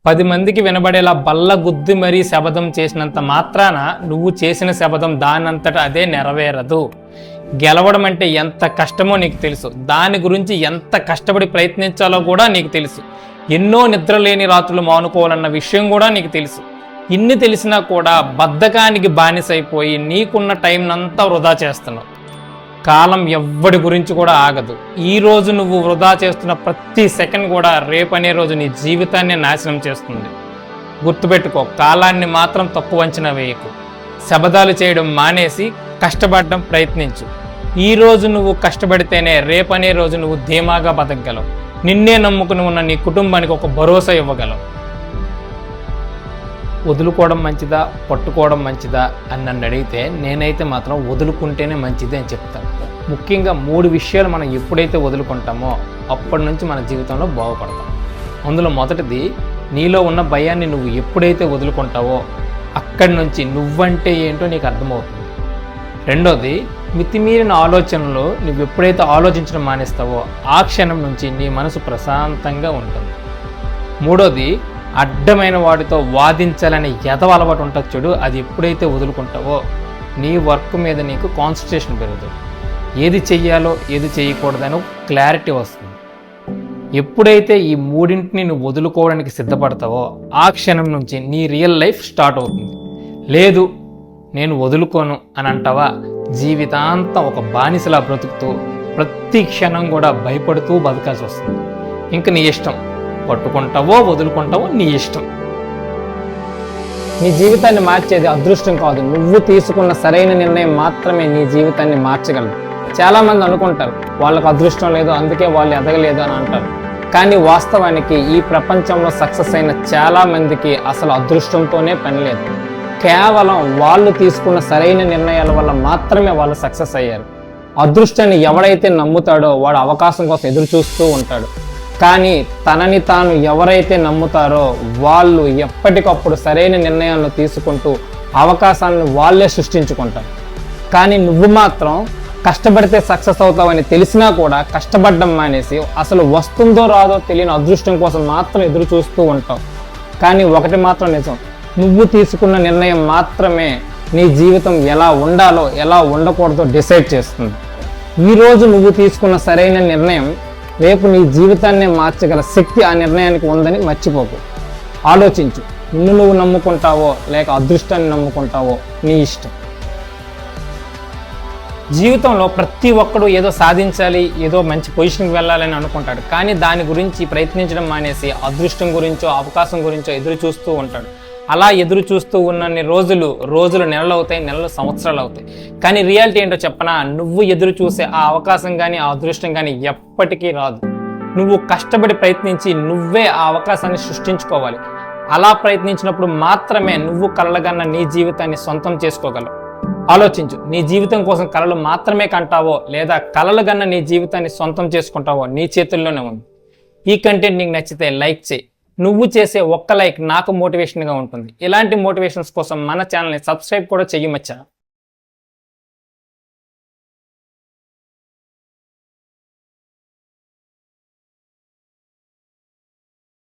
10 మందికి వినబడేలా బల్ల గుద్ది మరీ శపథం చేసినంత మాత్రాన నువ్వు చేసిన శపథం దానంతట అదే నెరవేరదు. గెలవడం అంటే ఎంత కష్టమో నీకు తెలుసు. దాని గురించి ఎంత కష్టపడి ప్రయత్నించాలో కూడా నీకు తెలుసు. ఎన్నో నిద్రలేని రాత్రులు మానుకోవాలన్న విషయం కూడా నీకు తెలుసు. ఇన్ని తెలిసినా కూడా బద్ధకానికి బానిసైపోయి నీకున్న టైంనంతా వృధా చేస్తున్నావు. కాలం ఎవ్వడి గురించి కూడా ఆగదు. ఈ రోజు నువ్వు వృధా చేస్తున్న ప్రతి సెకండ్ కూడా రేపనే రోజు నీ జీవితాన్ని నాశనం చేస్తుంది. గుర్తుపెట్టుకో, కాలాన్ని మాత్రం తక్కువ అంచనా వేయకు. శబదాలు చేయడం మానేసి కష్టపడడం ప్రయత్నించు. ఈ రోజు నువ్వు కష్టపడితేనే రేపనే రోజు నువ్వు ధీమాగా బతకగలవు. నిన్నే నమ్ముకుని ఉన్న నీ కుటుంబానికి ఒక భరోసా ఇవ్వగలవు. వదులుకోవడం మంచిదా, పట్టుకోవడం మంచిదా అని నన్ను అడిగితే నేనైతే మాత్రం వదులుకుంటేనే మంచిది అని చెప్తాను. ముఖ్యంగా 3 విషయాలు మనం ఎప్పుడైతే వదులుకుంటామో అప్పటి నుంచి మన జీవితంలో బాగుపడతాం. అందులో మొదటిది, నీలో ఉన్న భయాన్ని నువ్వు ఎప్పుడైతే వదులుకుంటావో అక్కడి నుంచి నువ్వంటే ఏంటో నీకు అర్థమవుతుంది. రెండోది, మితిమీరిన ఆలోచనలు నువ్వు ఎప్పుడైతే ఆలోచించడం మానేస్తావో ఆ క్షణం నుంచి నీ మనసు ప్రశాంతంగా ఉంటుంది. మూడోది, అడ్డమైన వాడితో వాదించాలనే ఎదవ అలవాటు ఉంటుంది చూడు, అది ఎప్పుడైతే వదులుకుంటావో నీ వర్క్ మీద నీకు కాన్సన్ట్రేషన్ పెరుగుతుంది. ఏది చెయ్యాలో ఏది చేయకూడదని క్లారిటీ వస్తుంది. ఎప్పుడైతే ఈ 3ంటిని నువ్వు వదులుకోవడానికి సిద్ధపడతావో ఆ క్షణం నుంచి నీ రియల్ లైఫ్ స్టార్ట్ అవుతుంది. లేదు నేను వదులుకోను అని అంటావా, జీవితాంతం ఒక బానిసలా బ్రతుకుతూ ప్రతి క్షణం కూడా భయపడుతూ బతకాల్సి వస్తుంది. ఇంక నీ ఇష్టం, పట్టుకుంటావో వదులుకుంటావో నీ ఇష్టం. నీ జీవితాన్ని మార్చేది అదృష్టం కాదు, నువ్వు తీసుకున్న సరైన నిర్ణయం మాత్రమే నీ జీవితాన్ని మార్చగలదు. చాలామంది అనుకుంటారు వాళ్ళకు అదృష్టం లేదు అందుకే వాళ్ళు ఎదగలేదు అని అంటారు. కానీ వాస్తవానికి ఈ ప్రపంచంలో సక్సెస్ అయిన చాలామందికి అసలు అదృష్టంతోనే పని లేదు. కేవలం వాళ్ళు తీసుకున్న సరైన నిర్ణయాల వల్ల మాత్రమే వాళ్ళు సక్సెస్ అయ్యారు. అదృష్టాన్ని ఎవడైతే నమ్ముతాడో వాడు అవకాశం కోసం ఎదురు చూస్తూ ఉంటాడు. కానీ తనని తాను ఎవరైతే నమ్ముతారో వాళ్ళు ఎప్పటికప్పుడు సరైన నిర్ణయాలను తీసుకుంటూ అవకాశాలను వాళ్ళే సృష్టించుకుంటారు. కానీ నువ్వు మాత్రం కష్టపడితే సక్సెస్ అవుతావని తెలిసినా కూడా కష్టపడడం మానేసి అసలు వస్తుందో రాదో తెలియని అదృష్టం కోసం మాత్రం ఎదురు చూస్తూ ఉంటావు. కానీ ఒకటి మాత్రం నిజం, నువ్వు తీసుకున్న నిర్ణయం మాత్రమే నీ జీవితం ఎలా ఉండాలో ఎలా ఉండకూడదో డిసైడ్ చేస్తుంది. ఈరోజు నువ్వు తీసుకున్న సరైన నిర్ణయం రేపు నీ జీవితాన్నే మార్చగల శక్తి ఆ నిర్ణయానికి ఉందని మర్చిపోకు. ఆలోచించు, నిన్ను నువ్వు నమ్ముకుంటావో లేక అదృష్టాన్ని నమ్ముకుంటావో నీ ఇష్టం. జీవితంలో ప్రతి ఒక్కడు ఏదో సాధించాలి, ఏదో మంచి పొజిషన్కి వెళ్ళాలని అనుకుంటాడు. కానీ దాని గురించి ప్రయత్నించడం మానేసి అదృష్టం గురించో అవకాశం గురించో ఎదురు చూస్తూ ఉంటాడు. అలా ఎదురు చూస్తూ ఉన్నన్ని రోజులు నెలలు అవుతాయి, నెలలు సంవత్సరాలు అవుతాయి. కానీ రియాలిటీ ఏంటో చెప్పనా, నువ్వు ఎదురు చూసే ఆ అవకాశం కానీ ఆ అదృష్టం కానీ ఎప్పటికీ రాదు. నువ్వు కష్టపడి ప్రయత్నించి నువ్వే ఆ అవకాశాన్ని సృష్టించుకోవాలి. అలా ప్రయత్నించినప్పుడు మాత్రమే నువ్వు కలలుగన్న నీ జీవితాన్ని సొంతం చేసుకోగలవు. ఆలోచించు, నీ జీవితం కోసం కలలు మాత్రమే కంటావో లేదా కలలుగన్న నీ జీవితాన్ని సొంతం చేసుకుంటావో నీ చేతుల్లోనే ఉంది. ఈ కంటెంట్ నీకు నచ్చితే లైక్ చేయి. నువ్వు చేసే ఒక్క లైక్ నాకు మోటివేషన్గా ఉంటుంది. ఇలాంటి మోటివేషన్స్ కోసం మన ఛానల్ని సబ్స్క్రైబ్ కూడా చెయ్యమచ్చా.